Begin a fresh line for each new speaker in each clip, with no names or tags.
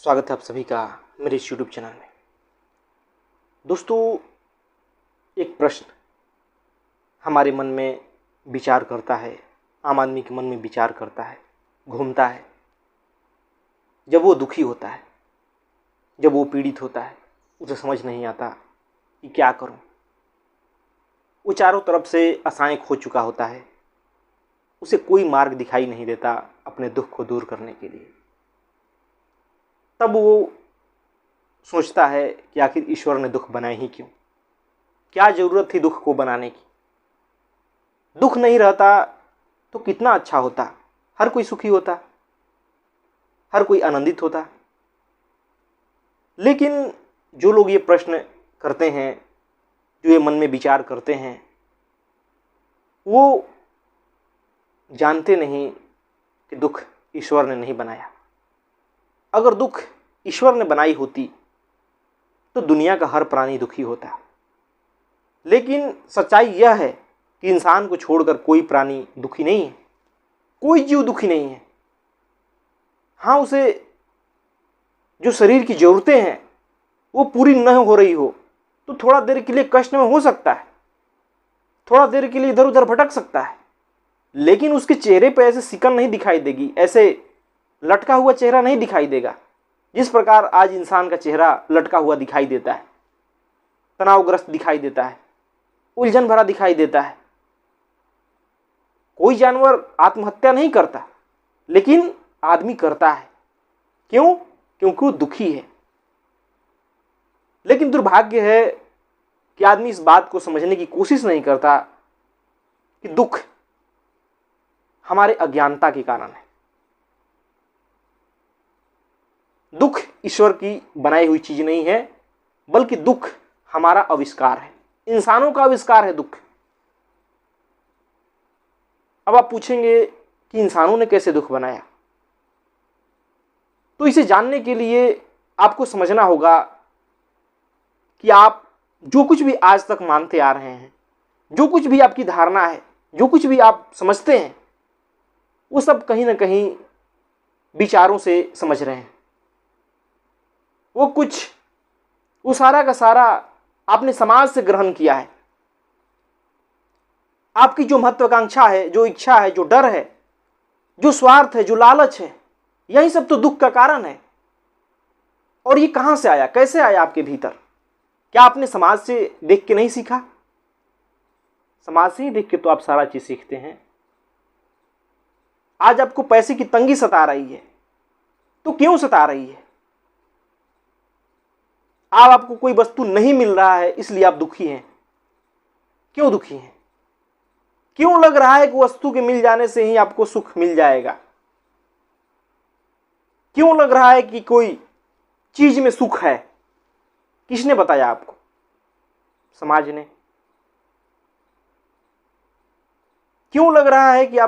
स्वागत है आप सभी का मेरे इस यूट्यूब चैनल में। दोस्तों, एक प्रश्न हमारे मन में विचार करता है, आम आदमी के मन में विचार करता है, घूमता है। जब वो दुखी होता है, जब वो पीड़ित होता है, उसे समझ नहीं आता कि क्या करूं। वो चारों तरफ से आशाएं खो चुका होता है, उसे कोई मार्ग दिखाई नहीं देता अपने दुख को दूर करने के लिए। तब वो सोचता है कि आखिर ईश्वर ने दुख बनाए ही क्यों, क्या ज़रूरत थी दुख को बनाने की। दुख नहीं रहता तो कितना अच्छा होता, हर कोई सुखी होता, हर कोई आनंदित होता। लेकिन जो लोग ये प्रश्न करते हैं, जो ये मन में विचार करते हैं, वो जानते नहीं कि दुख ईश्वर ने नहीं बनाया। अगर दुख ईश्वर ने बनाई होती तो दुनिया का हर प्राणी दुखी होता। लेकिन सच्चाई यह है कि इंसान को छोड़कर कोई प्राणी दुखी नहीं है, कोई जीव दुखी नहीं है। हाँ, उसे जो शरीर की ज़रूरतें हैं वो पूरी न हो रही हो तो थोड़ा देर के लिए कष्ट में हो सकता है, थोड़ा देर के लिए इधर उधर भटक सकता है, लेकिन उसके चेहरे पर ऐसे सिकन नहीं दिखाई देगी, ऐसे लटका हुआ चेहरा नहीं दिखाई देगा जिस प्रकार आज इंसान का चेहरा लटका हुआ दिखाई देता है, तनावग्रस्त दिखाई देता है, उलझन भरा दिखाई देता है। कोई जानवर आत्महत्या नहीं करता, लेकिन आदमी करता है। क्यों? क्योंकि वो दुखी है। लेकिन दुर्भाग्य है कि आदमी इस बात को समझने की कोशिश नहीं करता कि दुख हमारे अज्ञानता के कारण है। दुख ईश्वर की बनाई हुई चीज नहीं है, बल्कि दुख हमारा आविष्कार है, इंसानों का आविष्कार है दुख। अब आप पूछेंगे कि इंसानों ने कैसे दुख बनाया, तो इसे जानने के लिए आपको समझना होगा कि आप जो कुछ भी आज तक मानते आ रहे हैं, जो कुछ भी आपकी धारणा है, जो कुछ भी आप समझते हैं, वो सब कहीं ना कहीं विचारों से समझ रहे हैं। वो सारा का सारा आपने समाज से ग्रहण किया है। आपकी जो महत्वाकांक्षा है, जो इच्छा है, जो डर है, जो स्वार्थ है, जो लालच है, यही सब तो दुख का कारण है। और ये कहां से आया, कैसे आया आपके भीतर? क्या आपने समाज से देख के नहीं सीखा? समाज से ही देख के तो आप सारा चीज सीखते हैं। आज आपको पैसे की तंगी सता रही है, तो क्यों सता रही है? आज आपको कोई वस्तु नहीं मिल रहा है, इसलिए आप दुखी हैं। क्यों दुखी हैं? क्यों लग रहा है कि वस्तु के मिल जाने से ही आपको सुख मिल जाएगा? क्यों लग रहा है कि कोई चीज में सुख है? किसने बताया आपको? समाज ने। क्यों लग रहा है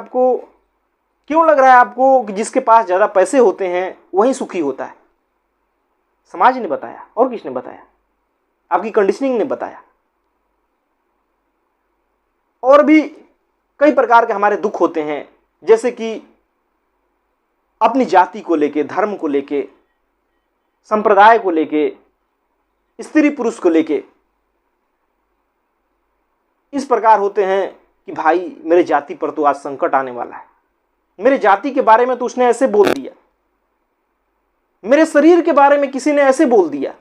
आपको कि जिसके पास ज्यादा पैसे होते हैं वही सुखी होता है? समाज ने बताया। और किसने बताया? आपकी कंडीशनिंग ने बताया। और भी कई प्रकार के हमारे दुख होते हैं, जैसे कि अपनी जाति को लेके, धर्म को लेके, संप्रदाय को लेके, स्त्री पुरुष को लेके। इस प्रकार होते हैं कि भाई मेरे जाति पर तो आज संकट आने वाला है, मेरे जाति के बारे में तो उसने ऐसे बोल दिया, मेरे शरीर के बारे में किसी ने ऐसे बोल दिया,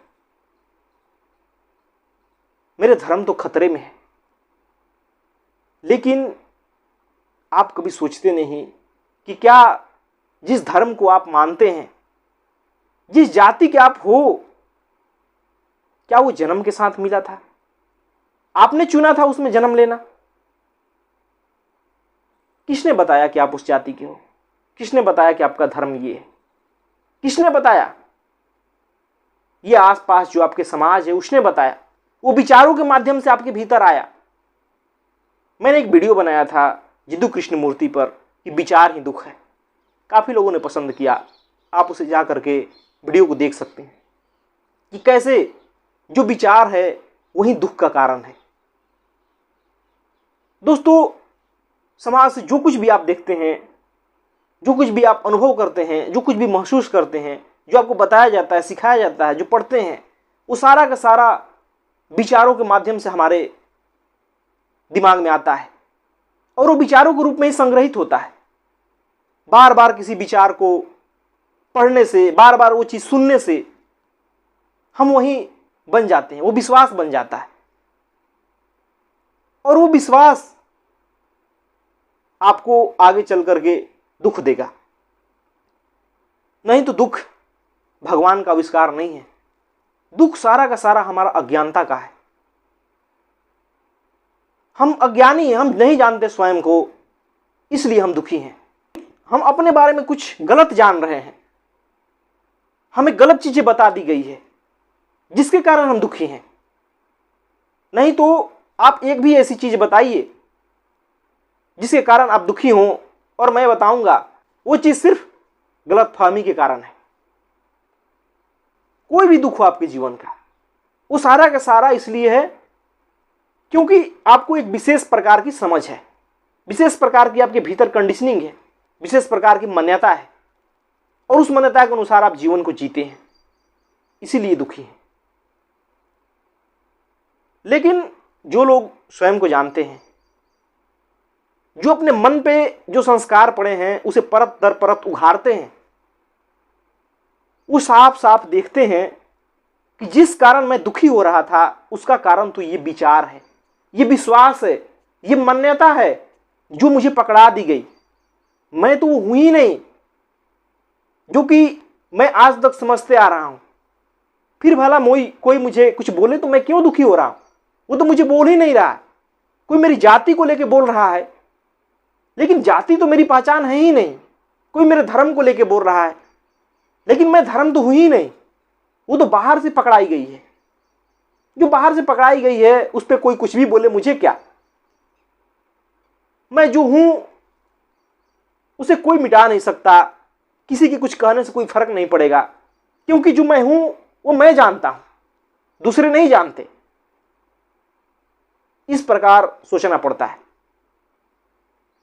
मेरे धर्म तो खतरे में है। लेकिन आप कभी सोचते नहीं कि क्या जिस धर्म को आप मानते हैं, जिस जाति के आप हो, क्या वो जन्म के साथ मिला था? आपने चुना था उसमें जन्म लेना? किसने बताया कि आप उस जाति के हो? किसने बताया कि आपका धर्म ये है? किसने बताया? ये आसपास जो आपके समाज है उसने बताया, वो विचारों के माध्यम से आपके भीतर आया। मैंने एक वीडियो बनाया था जिद्दू कृष्णमूर्ति पर कि विचार ही दुख है। काफी लोगों ने पसंद किया, आप उसे जा करके वीडियो को देख सकते हैं कि कैसे जो विचार है वही दुख का कारण है। दोस्तों, समाज से जो कुछ भी आप देखते हैं, जो कुछ भी आप अनुभव करते हैं, जो कुछ भी महसूस करते हैं, जो आपको बताया जाता है, सिखाया जाता है, जो पढ़ते हैं, वो सारा का सारा विचारों के माध्यम से हमारे दिमाग में आता है और वो विचारों के रूप में ही संग्रहित होता है। बार बार किसी विचार को पढ़ने से, बार बार वो चीज सुनने से हम वही बन जाते हैं, वो विश्वास बन जाता है और वो विश्वास आपको आगे चल करके दुख देगा। नहीं तो दुख भगवान का आविष्कार नहीं है। दुख सारा का सारा हमारा अज्ञानता का है। हम अज्ञानी हैं, हम नहीं जानते स्वयं को, इसलिए हम दुखी हैं। हम अपने बारे में कुछ गलत जान रहे हैं, हमें गलत चीजें बता दी गई है, जिसके कारण हम दुखी हैं। नहीं तो आप एक भी ऐसी चीज बताइए जिसके कारण आप दुखी हों और मैं बताऊंगा वो चीज सिर्फ गलतफहमी के कारण है। कोई भी दुख हो आपके जीवन का, वो सारा का सारा इसलिए है क्योंकि आपको एक विशेष प्रकार की समझ है, विशेष प्रकार की आपके भीतर कंडीशनिंग है, विशेष प्रकार की मान्यता है और उस मान्यता के अनुसार आप जीवन को जीते हैं, इसीलिए दुखी हैं। लेकिन जो लोग स्वयं को जानते हैं, जो अपने मन पे जो संस्कार पड़े हैं उसे परत दर परत उघाड़ते हैं, वो साफ साफ देखते हैं कि जिस कारण मैं दुखी हो रहा था उसका कारण तो ये विचार है, ये विश्वास है, ये मान्यता है जो मुझे पकड़ा दी गई। मैं तो वो हूं ही नहीं जो कि मैं आज तक समझते आ रहा हूं। फिर भला कोई मुझे कुछ बोले तो मैं क्यों दुखी हो रहा हूं? वो तो मुझे बोल ही नहीं रहा है। कोई मेरी जाति को लेके बोल रहा है, लेकिन जाति तो मेरी पहचान है ही नहीं। कोई मेरे धर्म को लेके बोल रहा है, लेकिन मैं धर्म तो हूं ही नहीं। वो तो बाहर से पकड़ाई गई है। जो बाहर से पकड़ाई गई है उस पर कोई कुछ भी बोले मुझे क्या, मैं जो हूं उसे कोई मिटा नहीं सकता। किसी के कुछ कहने से कोई फर्क नहीं पड़ेगा, क्योंकि जो मैं हूं वो मैं जानता हूं, दूसरे नहीं जानते। इस प्रकार सोचना पड़ता है,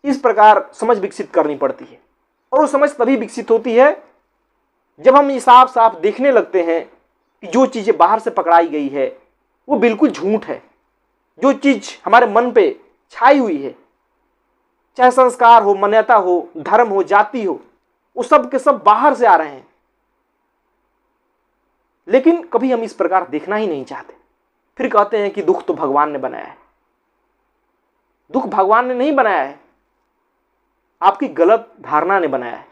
इस प्रकार समझ विकसित करनी पड़ती है। और वो समझ तभी विकसित होती है जब हम ये साफ साफ देखने लगते हैं कि जो चीजें बाहर से पकड़ाई गई है वो बिल्कुल झूठ है। जो चीज हमारे मन पे छाई हुई है, चाहे संस्कार हो, मान्यता हो, धर्म हो, जाति हो, वो सब के सब बाहर से आ रहे हैं। लेकिन कभी हम इस प्रकार देखना ही नहीं चाहते। फिर कहते हैं कि दुख तो भगवान ने बनाया है। दुख भगवान ने नहीं बनाया है, आपकी गलत धारणा ने बनाया है,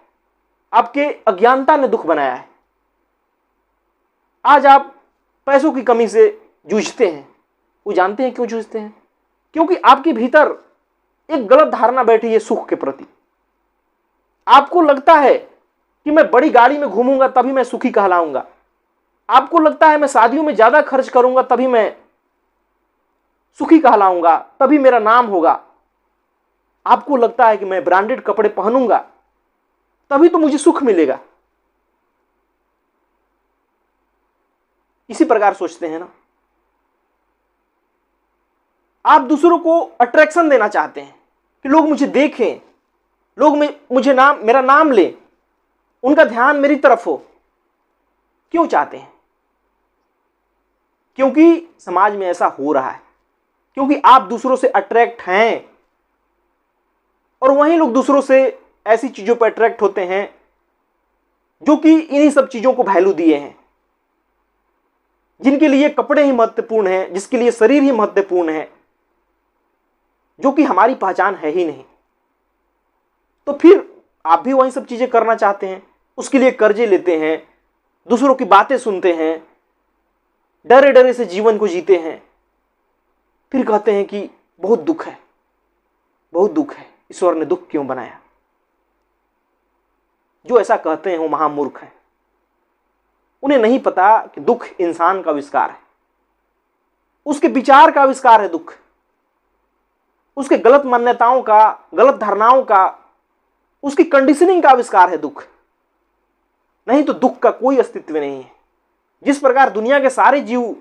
आपके अज्ञानता ने दुख बनाया है। आज आप पैसों की कमी से जूझते हैं। वो जानते हैं क्यों जूझते हैं? क्योंकि आपके भीतर एक गलत धारणा बैठी है सुख के प्रति। आपको लगता है कि मैं बड़ी गाड़ी में घूमूंगा तभी मैं सुखी कहलाऊंगा। आपको लगता है मैं शादियों में ज्यादा खर्च करूंगा तभी मैं सुखी कहलाऊंगा, तभी मेरा नाम होगा। आपको लगता है कि मैं ब्रांडेड कपड़े पहनूंगा तभी तो मुझे सुख मिलेगा। इसी प्रकार सोचते हैं ना। आप दूसरों को अट्रैक्शन देना चाहते हैं कि लोग मुझे देखें, लोग मुझे मेरा नाम लें, उनका ध्यान मेरी तरफ हो। क्यों चाहते हैं? क्योंकि समाज में ऐसा हो रहा है, क्योंकि आप दूसरों से अट्रैक्ट हैं और वहीं लोग दूसरों से ऐसी चीजों पर अट्रैक्ट होते हैं जो कि इन्हीं सब चीजों को वैल्यू दिए हैं, जिनके लिए कपड़े ही महत्वपूर्ण हैं, जिसके लिए शरीर ही महत्वपूर्ण है, जो कि हमारी पहचान है ही नहीं। तो फिर आप भी वही सब चीजें करना चाहते हैं, उसके लिए कर्जे लेते हैं, दूसरों की बातें सुनते हैं, डरे डरे से जीवन को जीते हैं। फिर कहते हैं कि बहुत दुख है, बहुत दुख है, ईश्वर ने दुख क्यों बनाया? जो ऐसा कहते हैं वो महामूर्ख हैं। उन्हें नहीं पता कि दुख इंसान का आविष्कार है, उसके विचार का आविष्कार है दुख, उसके गलत मान्यताओं का, गलत धारणाओं का, उसकी कंडीशनिंग का आविष्कार है दुख। नहीं तो दुख का कोई अस्तित्व नहीं है। जिस प्रकार दुनिया के सारे जीव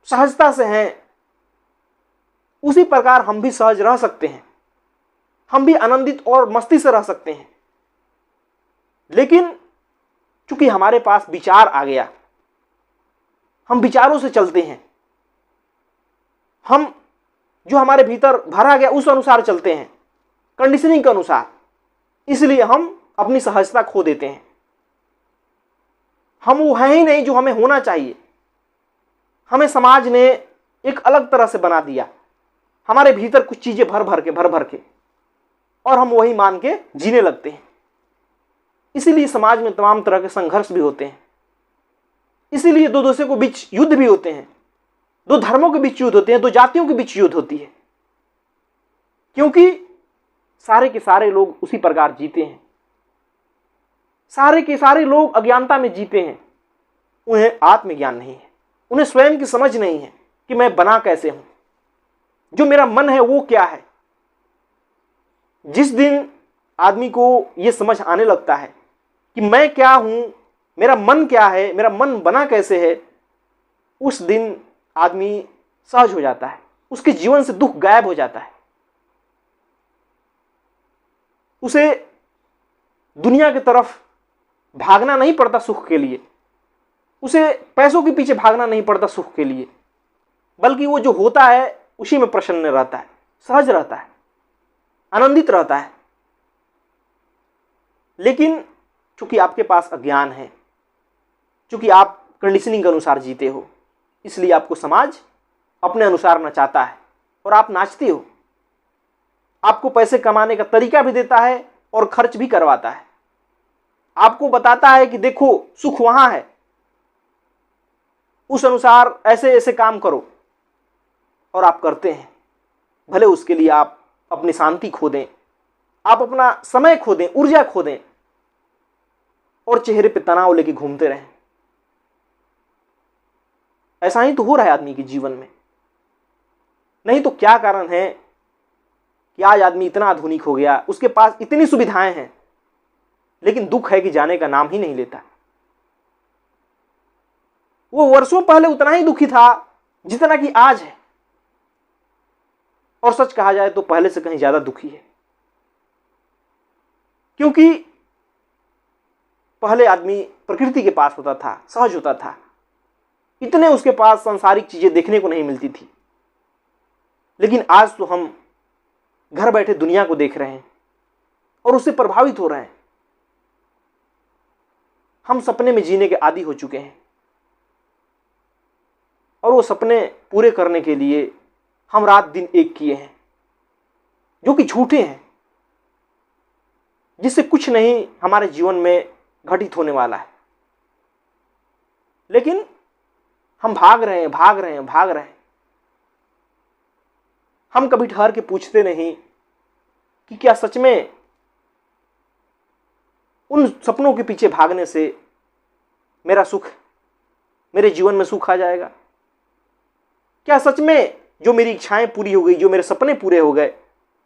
सहजता से हैं, उसी प्रकार हम भी सहज रह सकते हैं, हम भी आनंदित और मस्ती से रह सकते हैं। लेकिन चूंकि हमारे पास विचार आ गया, हम विचारों से चलते हैं, हम जो हमारे भीतर भरा गया उस अनुसार चलते हैं, कंडीशनिंग के अनुसार, इसलिए हम अपनी सहजता खो देते हैं। हम वो है ही नहीं जो हमें होना चाहिए। हमें समाज ने एक अलग तरह से बना दिया, हमारे भीतर कुछ चीजें भर भर के और हम वही मान के जीने लगते हैं। इसीलिए समाज में तमाम तरह के संघर्ष भी होते हैं, इसीलिए दो देशों के बीच युद्ध भी होते हैं, दो धर्मों के बीच युद्ध होते हैं, दो जातियों के बीच युद्ध होती है, क्योंकि सारे के सारे लोग उसी प्रकार जीते हैं। सारे के सारे लोग अज्ञानता में जीते हैं। उन्हें आत्मज्ञान नहीं है, उन्हें स्वयं की समझ नहीं है कि मैं बना कैसे हूं, जो मेरा मन है वो क्या है। जिस दिन आदमी को यह समझ आने लगता है कि मैं क्या हूं, मेरा मन क्या है, मेरा मन बना कैसे है, उस दिन आदमी सहज हो जाता है, उसके जीवन से दुख गायब हो जाता है। उसे दुनिया की तरफ भागना नहीं पड़ता सुख के लिए, उसे पैसों के पीछे भागना नहीं पड़ता सुख के लिए, बल्कि वो जो होता है उसी में प्रसन्न रहता है, सहज रहता है, आनंदित रहता है। लेकिन चूंकि आपके पास अज्ञान है, चूंकि आप कंडीशनिंग के अनुसार जीते हो, इसलिए आपको समाज अपने अनुसार नचाता है और आप नाचते हो। आपको पैसे कमाने का तरीका भी देता है और खर्च भी करवाता है। आपको बताता है कि देखो सुख वहां है, उस अनुसार ऐसे ऐसे काम करो, और आप करते हैं। भले उसके लिए आप अपनी शांति खो दें, आप अपना समय खो दें, ऊर्जा खो दें और चेहरे पे तनाव लेके घूमते रहें। ऐसा ही तो हो रहा है आदमी के जीवन में। नहीं तो क्या कारण है कि आज आदमी इतना आधुनिक हो गया, उसके पास इतनी सुविधाएं हैं, लेकिन दुख है कि जाने का नाम ही नहीं लेता। वो वर्षों पहले उतना ही दुखी था जितना कि आज है, और सच कहा जाए तो पहले से कहीं ज्यादा दुखी है। क्योंकि पहले आदमी प्रकृति के पास होता था, सहज होता था, इतने उसके पास सांसारिक चीजें देखने को नहीं मिलती थी। लेकिन आज तो हम घर बैठे दुनिया को देख रहे हैं और उससे प्रभावित हो रहे हैं। हम सपने में जीने के आदी हो चुके हैं, और वो सपने पूरे करने के लिए हम रात दिन एक किए हैं, जो कि झूठे हैं, जिससे कुछ नहीं हमारे जीवन में घटित होने वाला है। लेकिन हम भाग रहे हैं। हम कभी ठहर के पूछते नहीं कि क्या सच में उन सपनों के पीछे भागने से मेरे जीवन में सुख आ जाएगा? क्या सच में जो मेरी इच्छाएं पूरी हो गई, जो मेरे सपने पूरे हो गए,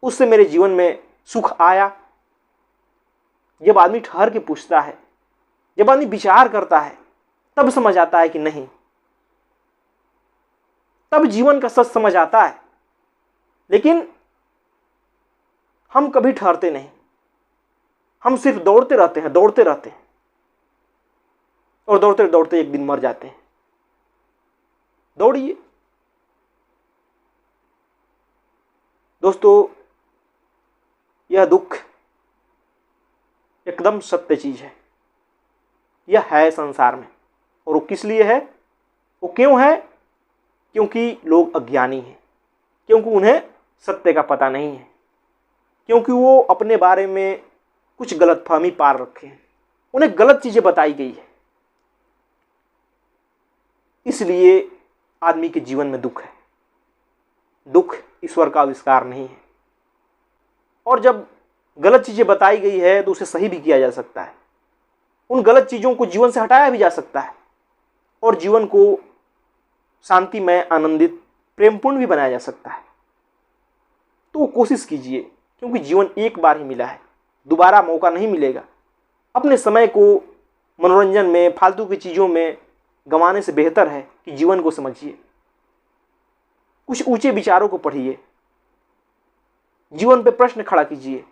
उससे मेरे जीवन में सुख आया? जब आदमी ठहर के पूछता है, जब आदमी विचार करता है, तब समझ आता है कि नहीं, तब जीवन का सच समझ आता है। लेकिन हम कभी ठहरते नहीं, हम सिर्फ दौड़ते रहते हैं और दौड़ते दौड़ते एक दिन मर जाते हैं। दौड़िए दोस्तों, यह दुख एकदम सत्य चीज है, यह है संसार में। और वो किस लिए है, वो क्यों है? क्योंकि लोग अज्ञानी हैं, क्योंकि उन्हें सत्य का पता नहीं है, क्योंकि वो अपने बारे में कुछ गलतफहमी पार रखे हैं, उन्हें गलत चीजें बताई गई है। इसलिए आदमी के जीवन में दुख है। दुख ईश्वर का आविष्कार नहीं है, और जब गलत चीजें बताई गई है तो उसे सही भी किया जा सकता है। उन गलत चीजों को जीवन से हटाया भी जा सकता है और जीवन को शांतिमय, आनंदित, प्रेमपूर्ण भी बनाया जा सकता है। तो कोशिश कीजिए, क्योंकि जीवन एक बार ही मिला है, दोबारा मौका नहीं मिलेगा। अपने समय को मनोरंजन में, फालतू की चीज़ों में गंवाने से बेहतर है कि जीवन को समझिए, कुछ ऊंचे विचारों को पढ़िए, जीवन पे प्रश्न खड़ा कीजिए,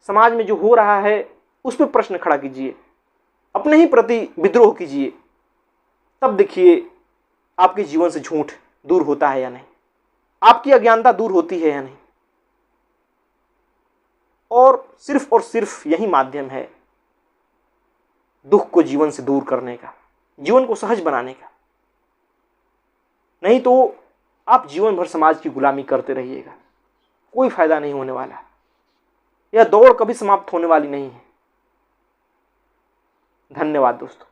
समाज में जो हो रहा है उस पर प्रश्न खड़ा कीजिए, अपने ही प्रति विद्रोह कीजिए, तब देखिए आपके जीवन से झूठ दूर होता है या नहीं, आपकी अज्ञानता दूर होती है या नहीं। और सिर्फ यही माध्यम है दुख को जीवन से दूर करने का, जीवन को सहज बनाने का। नहीं तो आप जीवन भर समाज की गुलामी करते रहिएगा, कोई फायदा नहीं होने वाला। यह दौड़ कभी समाप्त होने वाली नहीं है। धन्यवाद दोस्तों।